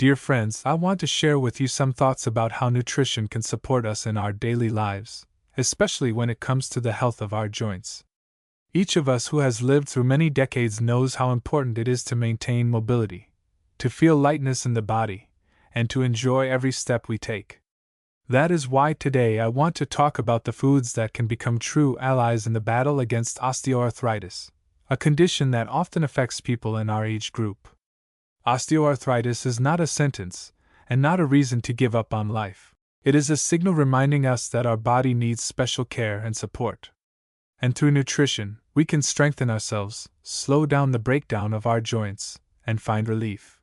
Dear friends, I want to share with you some thoughts about how nutrition can support us in our daily lives, especially when it comes to the health of our joints. Each of us who has lived through many decades knows how important it is to maintain mobility, to feel lightness in the body, and to enjoy every step we take. That is why today I want to talk about the foods that can become true allies in the battle against osteoarthritis, a condition that often affects people in our age group. Osteoarthritis is not a sentence, and not a reason to give up on life. It is a signal reminding us that our body needs special care and support. And through nutrition, we can strengthen ourselves, slow down the breakdown of our joints, and find relief.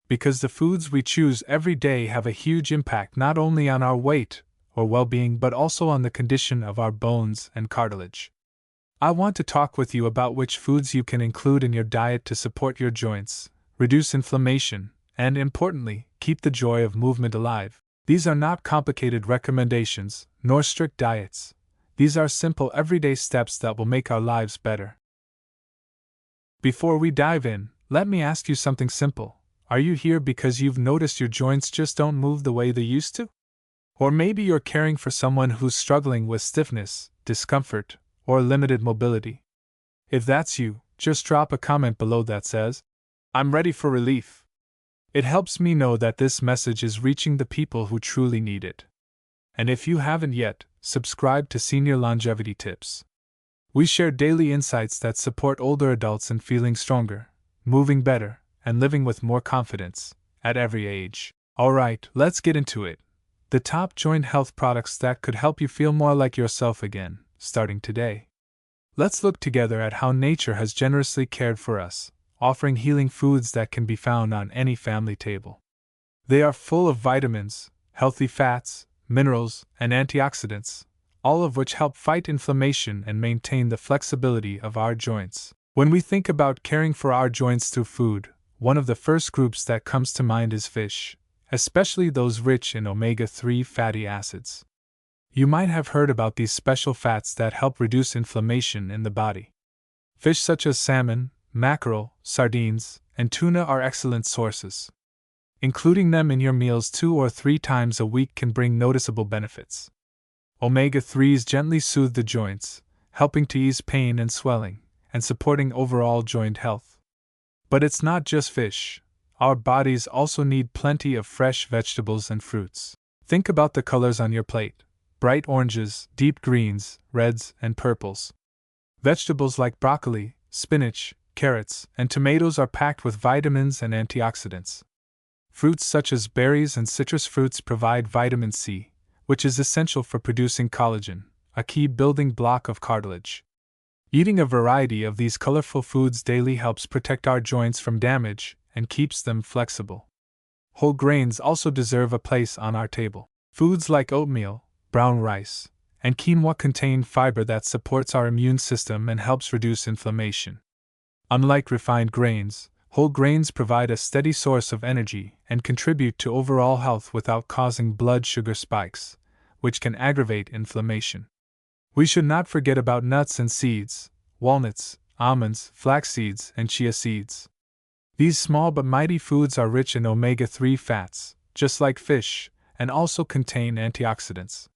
Because the foods we choose every day have a huge impact not only on our weight or well-being but also on the condition of our bones and cartilage. I want to talk with you about which foods you can include in your diet to support your joints, reduce inflammation, and importantly, keep the joy of movement alive. These are not complicated recommendations, nor strict diets. These are simple everyday steps that will make our lives better. Before we dive in, let me ask you something simple. Are you here because you've noticed your joints just don't move the way they used to? Or maybe you're caring for someone who's struggling with stiffness, discomfort, or limited mobility. If that's you, just drop a comment below that says, "I'm ready for relief." It helps me know that this message is reaching the people who truly need it. And if you haven't yet, subscribe to Senior Longevity Tips. We share daily insights that support older adults in feeling stronger, moving better, and living with more confidence, at every age. Alright, let's get into it. The top joint health products that could help you feel more like yourself again, starting today. Let's look together at how nature has generously cared for us, offering healing foods that can be found on any family table. They are full of vitamins, healthy fats, minerals, and antioxidants, all of which help fight inflammation and maintain the flexibility of our joints. When we think about caring for our joints through food, one of the first groups that comes to mind is fish, especially those rich in omega-3 fatty acids. You might have heard about these special fats that help reduce inflammation in the body. Fish such as salmon, mackerel, sardines, and tuna are excellent sources. Including them in your meals 2 or 3 times a week can bring noticeable benefits. Omega-3s gently soothe the joints, helping to ease pain and swelling, and supporting overall joint health. But it's not just fish. Our bodies also need plenty of fresh vegetables and fruits. Think about the colors on your plate: bright oranges, deep greens, reds, and purples. Vegetables like broccoli, spinach, carrots, and tomatoes are packed with vitamins and antioxidants. Fruits such as berries and citrus fruits provide vitamin C, which is essential for producing collagen, a key building block of cartilage. Eating a variety of these colorful foods daily helps protect our joints from damage and keeps them flexible. Whole grains also deserve a place on our table. Foods like oatmeal, brown rice, and quinoa contain fiber that supports our immune system and helps reduce inflammation. Unlike refined grains, whole grains provide a steady source of energy and contribute to overall health without causing blood sugar spikes, which can aggravate inflammation. We should not forget about nuts and seeds: walnuts, almonds, flax seeds, and chia seeds. These small but mighty foods are rich in omega-3 fats, just like fish, and also contain antioxidants.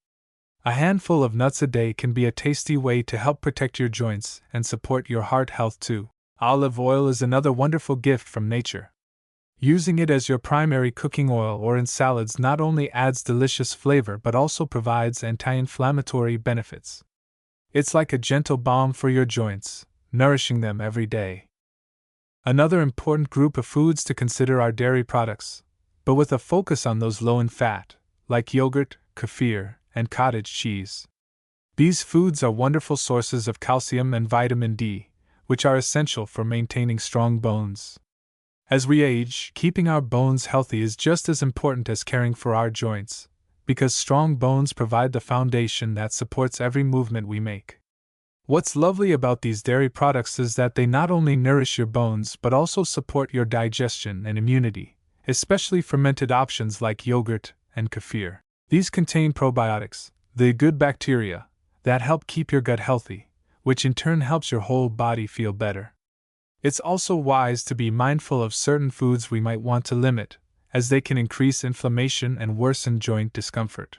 A handful of nuts a day can be a tasty way to help protect your joints and support your heart health too. Olive oil is another wonderful gift from nature. Using it as your primary cooking oil or in salads not only adds delicious flavor but also provides anti-inflammatory benefits. It's like a gentle balm for your joints, nourishing them every day. Another important group of foods to consider are dairy products, but with a focus on those low in fat, like yogurt, kefir, and cottage cheese. These foods are wonderful sources of calcium and vitamin D, which are essential for maintaining strong bones. As we age, keeping our bones healthy is just as important as caring for our joints, because strong bones provide the foundation that supports every movement we make. What's lovely about these dairy products is that they not only nourish your bones but also support your digestion and immunity, especially fermented options like yogurt and kefir. These contain probiotics, the good bacteria, that help keep your gut healthy, which in turn helps your whole body feel better. It's also wise to be mindful of certain foods we might want to limit, as they can increase inflammation and worsen joint discomfort.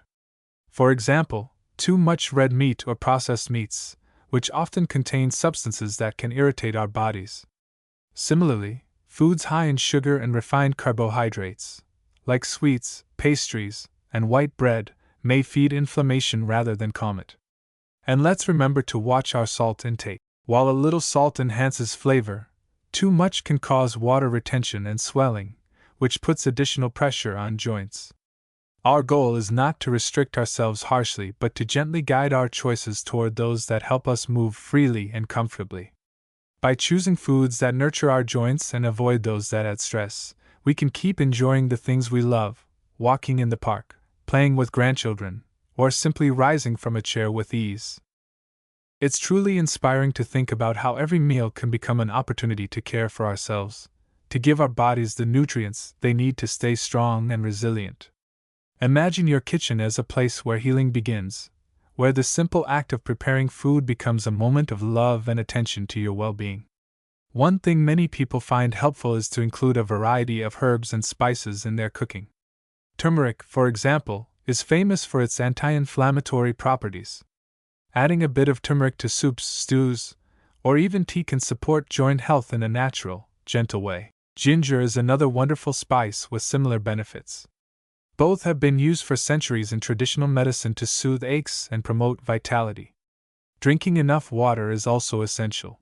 For example, too much red meat or processed meats, which often contain substances that can irritate our bodies. Similarly, foods high in sugar and refined carbohydrates, like sweets, pastries, and white bread, may feed inflammation rather than calm it. And let's remember to watch our salt intake. While a little salt enhances flavor, too much can cause water retention and swelling, which puts additional pressure on joints. Our goal is not to restrict ourselves harshly but to gently guide our choices toward those that help us move freely and comfortably. By choosing foods that nurture our joints and avoid those that add stress, we can keep enjoying the things we love, walking in the park, playing with grandchildren, or simply rising from a chair with ease. It's truly inspiring to think about how every meal can become an opportunity to care for ourselves, to give our bodies the nutrients they need to stay strong and resilient. Imagine your kitchen as a place where healing begins, where the simple act of preparing food becomes a moment of love and attention to your well-being. One thing many people find helpful is to include a variety of herbs and spices in their cooking. Turmeric, for example, is famous for its anti-inflammatory properties. Adding a bit of turmeric to soups, stews, or even tea can support joint health in a natural, gentle way. Ginger is another wonderful spice with similar benefits. Both have been used for centuries in traditional medicine to soothe aches and promote vitality. Drinking enough water is also essential.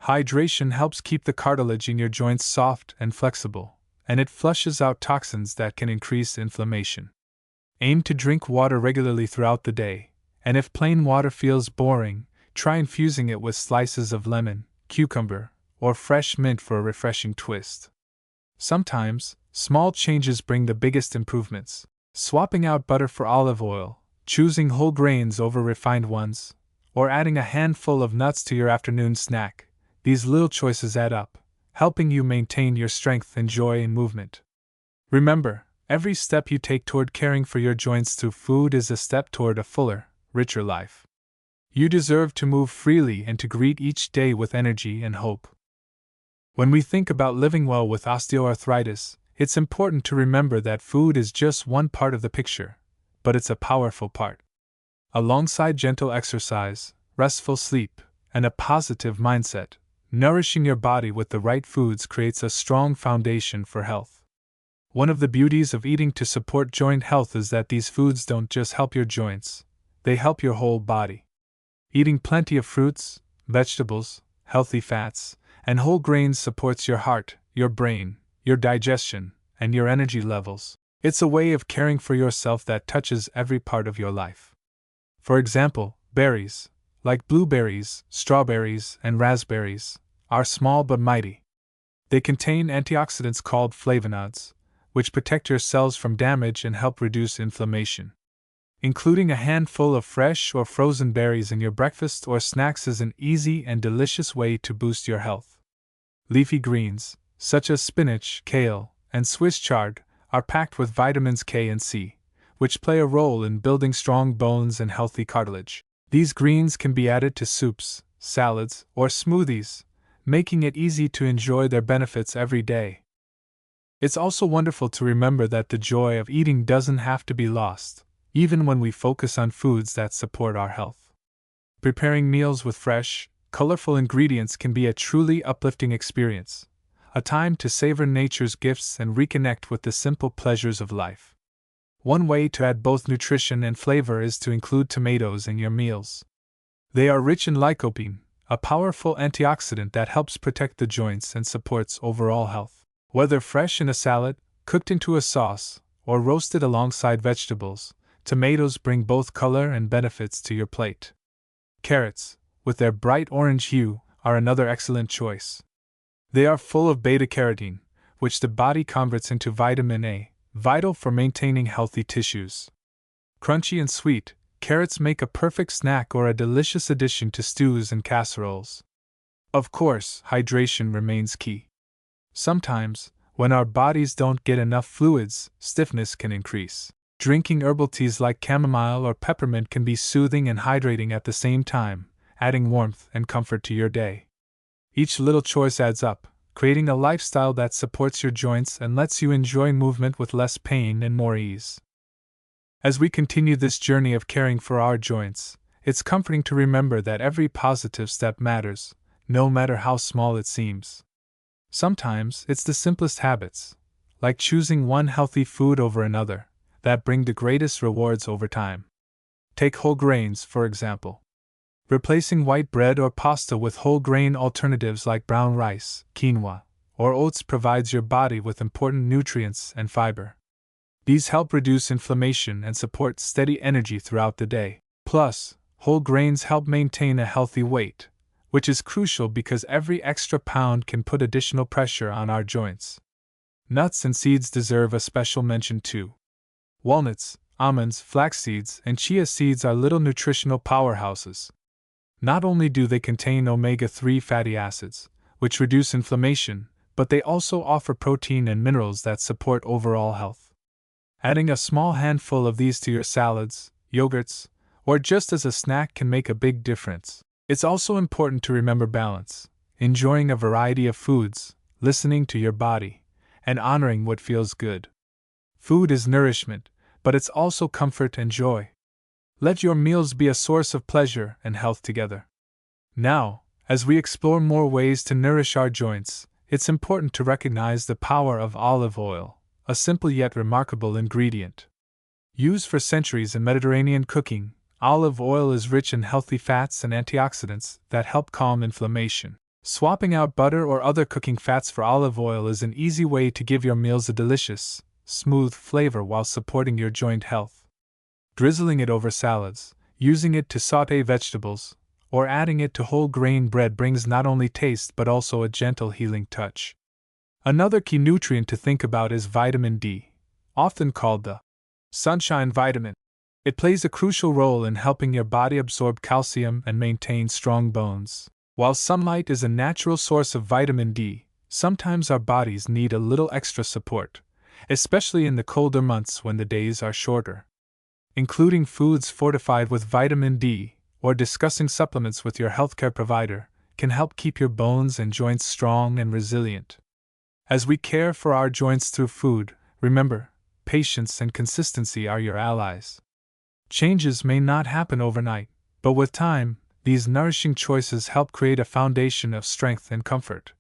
Hydration helps keep the cartilage in your joints soft and flexible, and it flushes out toxins that can increase inflammation. Aim to drink water regularly throughout the day, and if plain water feels boring, try infusing it with slices of lemon, cucumber, or fresh mint for a refreshing twist. Sometimes, small changes bring the biggest improvements. Swapping out butter for olive oil, choosing whole grains over refined ones, or adding a handful of nuts to your afternoon snack, these little choices add up, helping you maintain your strength and joy in movement. Remember, every step you take toward caring for your joints through food is a step toward a fuller, richer life. You deserve to move freely and to greet each day with energy and hope. When we think about living well with osteoarthritis, it's important to remember that food is just one part of the picture, but it's a powerful part. Alongside gentle exercise, restful sleep, and a positive mindset, nourishing your body with the right foods creates a strong foundation for health. One of the beauties of eating to support joint health is that these foods don't just help your joints, they help your whole body. Eating plenty of fruits, vegetables, healthy fats, and whole grains supports your heart, your brain, your digestion, and your energy levels. It's a way of caring for yourself that touches every part of your life. For example, berries, like blueberries, strawberries, and raspberries, are small but mighty. They contain antioxidants called flavonoids, which protect your cells from damage and help reduce inflammation. Including a handful of fresh or frozen berries in your breakfast or snacks is an easy and delicious way to boost your health. Leafy greens, such as spinach, kale, and Swiss chard, are packed with vitamins K and C, which play a role in building strong bones and healthy cartilage. These greens can be added to soups, salads, or smoothies, making it easy to enjoy their benefits every day. It's also wonderful to remember that the joy of eating doesn't have to be lost, even when we focus on foods that support our health. Preparing meals with fresh, colorful ingredients can be a truly uplifting experience, a time to savor nature's gifts and reconnect with the simple pleasures of life. One way to add both nutrition and flavor is to include tomatoes in your meals. They are rich in lycopene, a powerful antioxidant that helps protect the joints and supports overall health. Whether fresh in a salad, cooked into a sauce, or roasted alongside vegetables, tomatoes bring both color and benefits to your plate. Carrots, with their bright orange hue, are another excellent choice. They are full of beta-carotene, which the body converts into vitamin A, vital for maintaining healthy tissues. Crunchy and sweet, carrots make a perfect snack or a delicious addition to stews and casseroles. Of course, hydration remains key. Sometimes, when our bodies don't get enough fluids, stiffness can increase. Drinking herbal teas like chamomile or peppermint can be soothing and hydrating at the same time, adding warmth and comfort to your day. Each little choice adds up, creating a lifestyle that supports your joints and lets you enjoy movement with less pain and more ease. As we continue this journey of caring for our joints, it's comforting to remember that every positive step matters, no matter how small it seems. Sometimes it's the simplest habits, like choosing one healthy food over another, that bring the greatest rewards over time. Take whole grains, for example. Replacing white bread or pasta with whole grain alternatives like brown rice, quinoa, or oats provides your body with important nutrients and fiber. These help reduce inflammation and support steady energy throughout the day. Plus, whole grains help maintain a healthy weight, which is crucial because every extra pound can put additional pressure on our joints. Nuts and seeds deserve a special mention too. Walnuts, almonds, flax seeds, and chia seeds are little nutritional powerhouses. Not only do they contain omega-3 fatty acids, which reduce inflammation, but they also offer protein and minerals that support overall health. Adding a small handful of these to your salads, yogurts, or just as a snack can make a big difference. It's also important to remember balance, enjoying a variety of foods, listening to your body, and honoring what feels good. Food is nourishment, but it's also comfort and joy. Let your meals be a source of pleasure and health together. Now, as we explore more ways to nourish our joints, it's important to recognize the power of olive oil, a simple yet remarkable ingredient. Used for centuries in Mediterranean cooking, olive oil is rich in healthy fats and antioxidants that help calm inflammation. Swapping out butter or other cooking fats for olive oil is an easy way to give your meals a delicious, smooth flavor while supporting your joint health. Drizzling it over salads, using it to sauté vegetables, or adding it to whole grain bread brings not only taste but also a gentle healing touch. Another key nutrient to think about is vitamin D, often called the sunshine vitamin. It plays a crucial role in helping your body absorb calcium and maintain strong bones. While sunlight is a natural source of vitamin D, sometimes our bodies need a little extra support, especially in the colder months when the days are shorter. Including foods fortified with vitamin D, or discussing supplements with your healthcare provider, can help keep your bones and joints strong and resilient. As we care for our joints through food, remember, patience and consistency are your allies. Changes may not happen overnight, but with time, these nourishing choices help create a foundation of strength and comfort,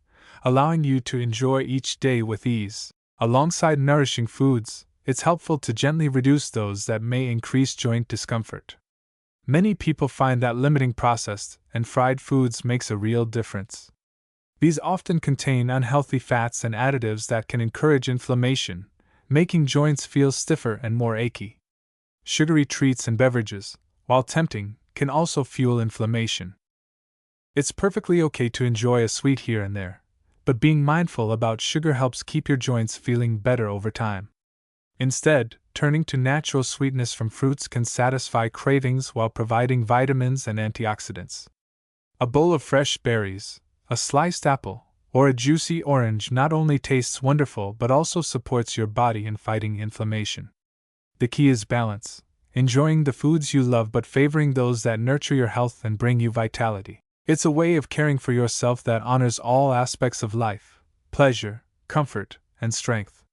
allowing you to enjoy each day with ease. Alongside nourishing foods, it's helpful to gently reduce those that may increase joint discomfort. Many people find that limiting processed and fried foods makes a real difference. These often contain unhealthy fats and additives that can encourage inflammation, making joints feel stiffer and more achy. Sugary treats and beverages, while tempting, can also fuel inflammation. It's perfectly okay to enjoy a sweet here and there, but being mindful about sugar helps keep your joints feeling better over time. Instead, turning to natural sweetness from fruits can satisfy cravings while providing vitamins and antioxidants. A bowl of fresh berries, a sliced apple, or a juicy orange not only tastes wonderful but also supports your body in fighting inflammation. The key is balance, enjoying the foods you love but favoring those that nurture your health and bring you vitality. It's a way of caring for yourself that honors all aspects of life: pleasure, comfort, and strength.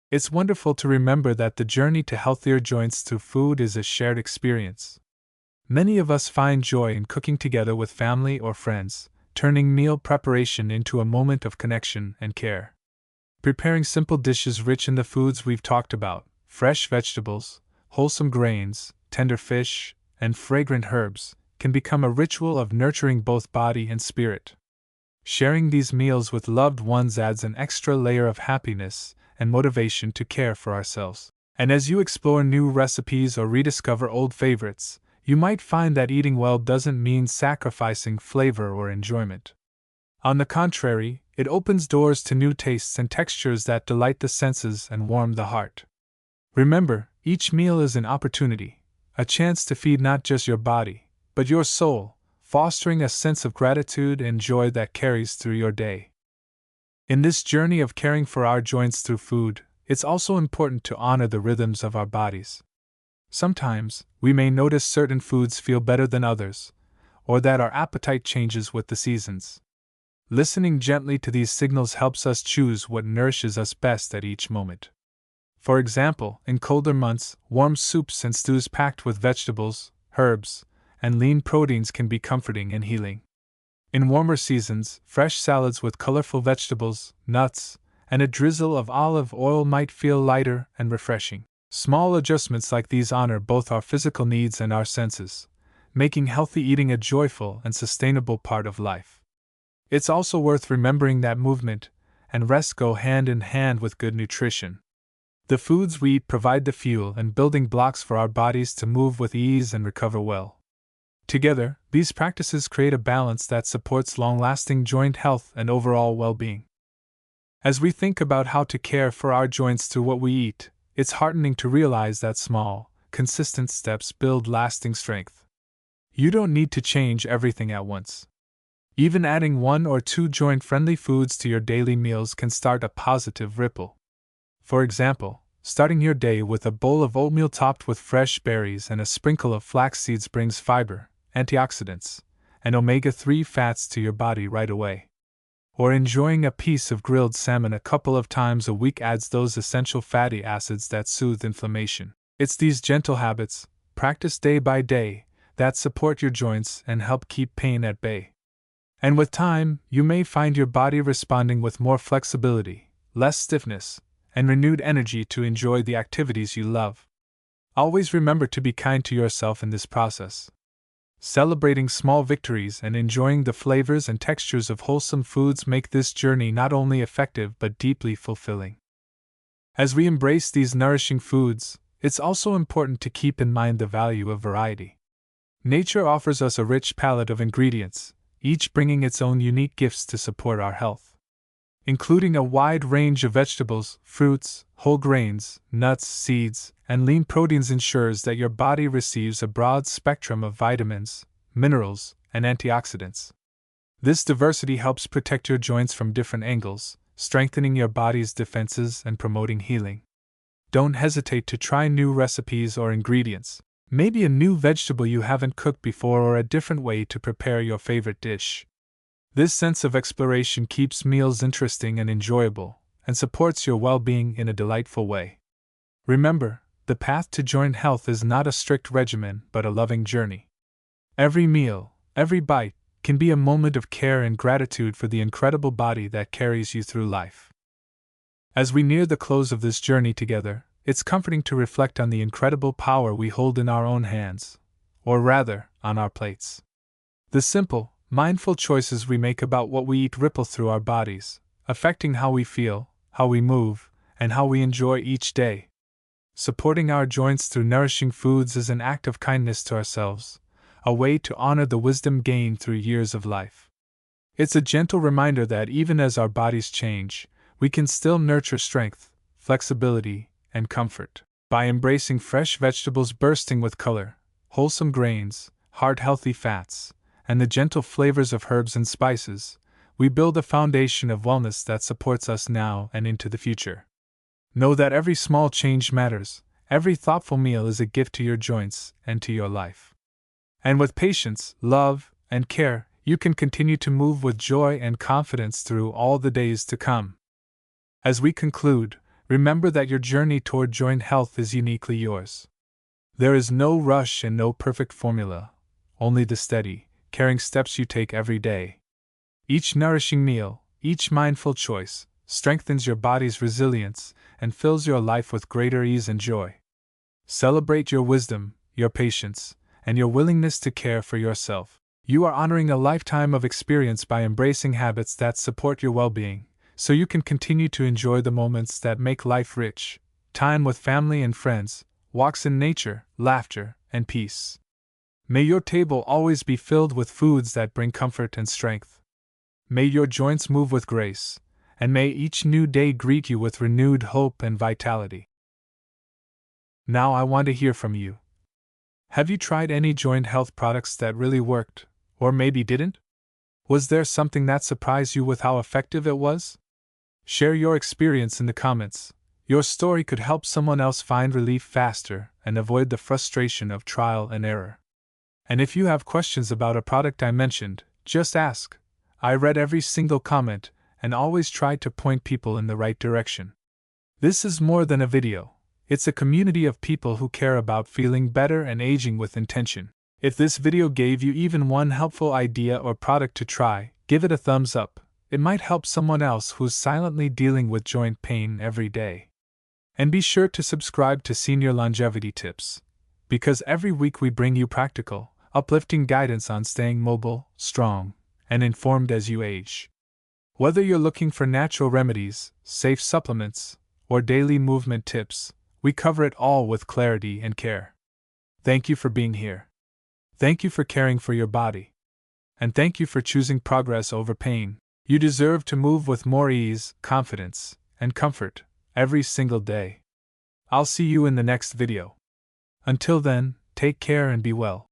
It's wonderful to remember that the journey to healthier joints through food is a shared experience. Many of us find joy in cooking together with family or friends, turning meal preparation into a moment of connection and care. Preparing simple dishes rich in the foods we've talked about, fresh vegetables, wholesome grains, tender fish, and fragrant herbs, can become a ritual of nurturing both body and spirit. Sharing these meals with loved ones adds an extra layer of happiness and motivation to care for ourselves. And as you explore new recipes or rediscover old favorites, you might find that eating well doesn't mean sacrificing flavor or enjoyment. On the contrary, it opens doors to new tastes and textures that delight the senses and warm the heart. Remember, each meal is an opportunity, a chance to feed not just your body, but your soul, fostering a sense of gratitude and joy that carries through your day. In this journey of caring for our joints through food, it's also important to honor the rhythms of our bodies. Sometimes, we may notice certain foods feel better than others, or that our appetite changes with the seasons. Listening gently to these signals helps us choose what nourishes us best at each moment. For example, in colder months, warm soups and stews packed with vegetables, herbs, and lean proteins can be comforting and healing. In warmer seasons, fresh salads with colorful vegetables, nuts, and a drizzle of olive oil might feel lighter and refreshing. Small adjustments like these honor both our physical needs and our senses, making healthy eating a joyful and sustainable part of life. It's also worth remembering that movement and rest go hand in hand with good nutrition. The foods we eat provide the fuel and building blocks for our bodies to move with ease and recover well. Together, these practices create a balance that supports long-lasting joint health and overall well-being. As we think about how to care for our joints through what we eat, it's heartening to realize that small, consistent steps build lasting strength. You don't need to change everything at once. Even adding 1 or 2 joint-friendly foods to your daily meals can start a positive ripple. For example, starting your day with a bowl of oatmeal topped with fresh berries and a sprinkle of flax seeds brings fiber, antioxidants, and omega-3 fats to your body right away. Or enjoying a piece of grilled salmon a couple of times a week adds those essential fatty acids that soothe inflammation. It's these gentle habits, practiced day by day, that support your joints and help keep pain at bay. And with time, you may find your body responding with more flexibility, less stiffness, and renewed energy to enjoy the activities you love. Always remember to be kind to yourself in this process. Celebrating small victories and enjoying the flavors and textures of wholesome foods make this journey not only effective but deeply fulfilling. As we embrace these nourishing foods, it's also important to keep in mind the value of variety. Nature offers us a rich palette of ingredients, each bringing its own unique gifts to support our health. Including a wide range of vegetables, fruits, whole grains, nuts, seeds, and lean proteins ensures that your body receives a broad spectrum of vitamins, minerals, and antioxidants. This diversity helps protect your joints from different angles, strengthening your body's defenses and promoting healing. Don't hesitate to try new recipes or ingredients, maybe a new vegetable you haven't cooked before or a different way to prepare your favorite dish. This sense of exploration keeps meals interesting and enjoyable, and supports your well-being in a delightful way. Remember, the path to joint health is not a strict regimen but a loving journey. Every meal, every bite, can be a moment of care and gratitude for the incredible body that carries you through life. As we near the close of this journey together, it's comforting to reflect on the incredible power we hold in our own hands, or rather, on our plates. The simple, mindful choices we make about what we eat ripple through our bodies, affecting how we feel, how we move, and how we enjoy each day. Supporting our joints through nourishing foods is an act of kindness to ourselves, a way to honor the wisdom gained through years of life. It's a gentle reminder that even as our bodies change, we can still nurture strength, flexibility, and comfort. By embracing fresh vegetables bursting with color, wholesome grains, heart-healthy fats, and the gentle flavors of herbs and spices, we build a foundation of wellness that supports us now and into the future. Know that every small change matters, every thoughtful meal is a gift to your joints and to your life. And with patience, love, and care, you can continue to move with joy and confidence through all the days to come. As we conclude, remember that your journey toward joint health is uniquely yours. There is no rush and no perfect formula, only the steady, caring steps you take every day. Each nourishing meal, each mindful choice, strengthens your body's resilience and fills your life with greater ease and joy. Celebrate your wisdom, your patience, and your willingness to care for yourself. You are honoring a lifetime of experience by embracing habits that support your well-being, so you can continue to enjoy the moments that make life rich: time with family and friends, walks in nature, laughter, and peace. May your table always be filled with foods that bring comfort and strength. May your joints move with grace, and may each new day greet you with renewed hope and vitality. Now I want to hear from you. Have you tried any joint health products that really worked, or maybe didn't? Was there something that surprised you with how effective it was? Share your experience in the comments. Your story could help someone else find relief faster and avoid the frustration of trial and error. And if you have questions about a product I mentioned, just ask. I read every single comment and always tried to point people in the right direction. This is more than a video. It's a community of people who care about feeling better and aging with intention. If this video gave you even one helpful idea or product to try, give it a thumbs up. It might help someone else who's silently dealing with joint pain every day. And be sure to subscribe to Senior Longevity Tips, because every week we bring you practical, uplifting guidance on staying mobile, strong, and informed as you age. Whether you're looking for natural remedies, safe supplements, or daily movement tips, we cover it all with clarity and care. Thank you for being here. Thank you for caring for your body. And thank you for choosing progress over pain. You deserve to move with more ease, confidence, and comfort every single day. I'll see you in the next video. Until then, take care and be well.